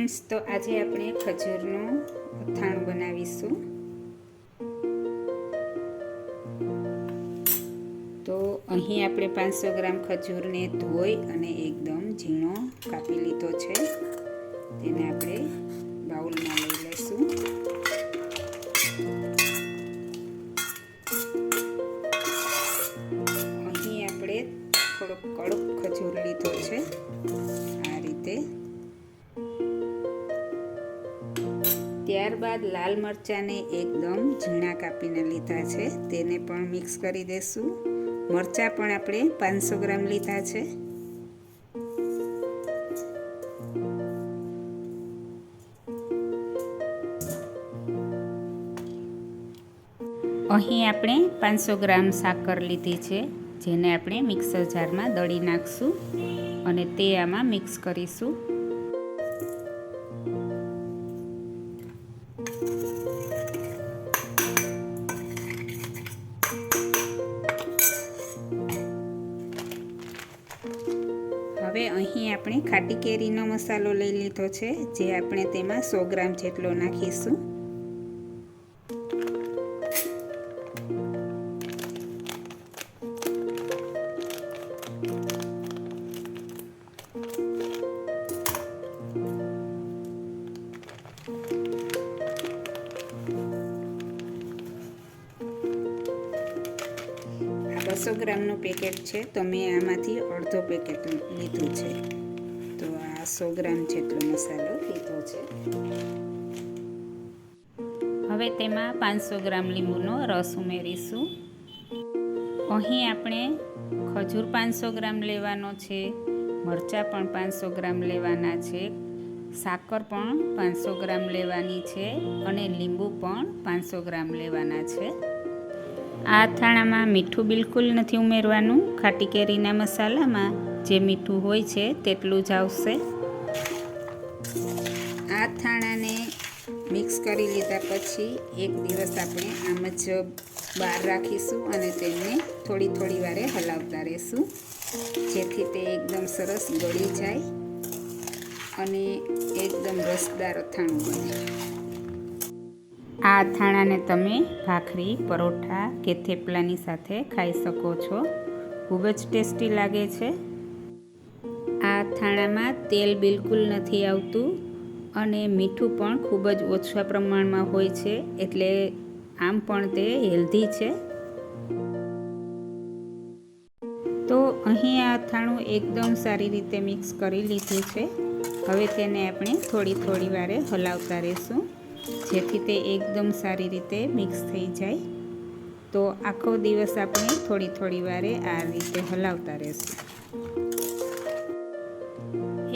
Friends, તો આજે આપણે ખજૂરનું અથાણું બનાવીશું. તો અહીં આપણે 500 ગ્રામ ખજૂરને ધોઈ અને એકદમ ઝીણો કાપી લીધો છે. તેને આપણે બાઉલમાં લઈ લઈશું. અહીં આપણે થોડોક કડક ખજૂર લીધો છે, આ રીતે. ત્યારબાદ લાલ મરચાંને એકદમ ઝીણા કાપીને લીધા છે, તેને પણ મિક્સ કરી દઈશું. મરચાં પણ આપણે 500 ગ્રામ લીધા છે. અહીં આપણે 500 ગ્રામ સાકર લીધી છે, જેને આપણે મિક્સર જારમાં દળી નાખશું અને તે આમાં મિક્સ કરીશું. હવે અહીં આપણે ખાટી કેરીનો મસાલો લઈ લીધો છે, જે આપણે તેમાં 100 ગ્રામ જેટલો નાખીશું. આ 200 ગ્રામનું પેકેટ છે, તો મેં આમાંથી અડધો પેકેટ લીધું છે. તો આ 100 ગ્રામ જેટલો મસાલો લીધો છે. હવે તેમાં 500 ગ્રામ લીંબુનો રસ ઉમેરીશું. અહીં આપણે ખજૂર 500 ગ્રામ લેવાનો છે, મરચાં પણ 500 ગ્રામ લેવાના છે, સાકર પણ 500 ગ્રામ લેવાની છે અને લીંબુ પણ 500 ગ્રામ લેવાના છે. આ અથાણામાં મીઠું બિલકુલ નથી ઉમેરવાનું. ખાટી કેરીના મસાલામાં જે મીઠું હોય છે તેટલું જ આવશે. આ અથાણાને મિક્સ કરી લીધા પછી એક દિવસ આપણે આમ જ બહાર રાખીશું અને તેને થોડી વારે હલાવતા રહીશું, જેથી તે એકદમ સરસ ગળી જાય અને એકદમ રસદાર અથાણું બને. આ અથાણાને તમે ભાખરી, પરોઠા કે થેપલાની સાથે ખાઈ શકો છો. ખૂબ જ ટેસ્ટી લાગે છે. આ અથાણામાં તેલ બિલકુલ નથી આવતું અને મીઠું પણ ખૂબ જ ઓછા પ્રમાણમાં હોય છે, એટલે આમ પણ તે હેલ્ધી છે. તો અહીં આ અથાણું એકદમ સારી રીતે મિક્સ કરી લીધું છે. હવે તેને આપણે થોડી વારે હલાવતા રહીશું, જેથી તે એકદમ સારી રીતે મિક્સ થઈ જાય. તો આખો દિવસ આપણે થોડી વારે આ રીતે હલાવતા રહીશું.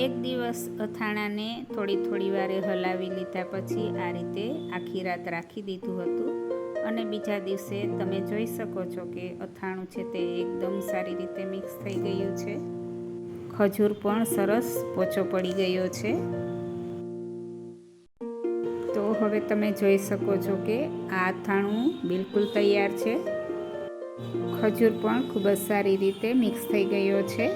એક દિવસ અથાણાને થોડી વારે હલાવી લીધા પછી આ રીતે આખી રાત રાખી દીધું હતું અને બીજા દિવસે તમે જોઈ શકો છો કે અથાણું છે તે એકદમ સારી રીતે મિક્સ થઈ ગયું છે. ખજૂર પણ સરસ પોચો પડી ગયો છે. તો હવે તમે જોઈ શકો છો કે આ અથાણું બિલકુલ તૈયાર છે. ખજૂર પણ ખૂબ જ સારી રીતે મિક્સ થઈ ગયો છે.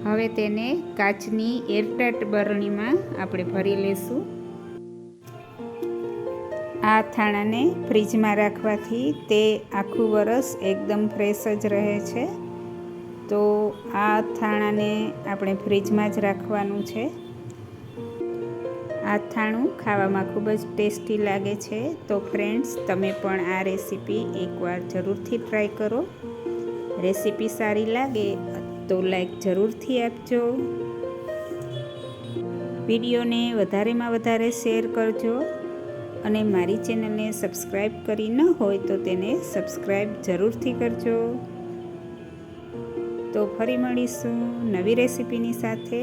હવે તેને કાચની એરટાઈટ બરણીમાં આપણે ભરી લેશું. આ અથાણાને ફ્રીજમાં રાખવાથી તે આખું વરસ એકદમ ફ્રેશ જ રહે છે. તો આ અથાણાને આપણે ફ્રીજમાં જ રાખવાનું છે. આ અથાણું ખાવામાં ખૂબ જ ટેસ્ટી લાગે છે. તો ફ્રેન્ડ્સ, તમે પણ આ રેસીપી એકવાર જરૂરથી ટ્રાય કરો. રેસીપી સારી લાગે તો લાઈક જરૂરથી આપજો. વિડીયોને વધારેમાં વધારે શેર કરજો અને મારી ચેનલને સબસ્ક્રાઈબ કરી ન હોય તો તેને સબસ્ક્રાઈબ જરૂરથી કરજો. તો ફરી મળીશું નવી રેસીપીની સાથે.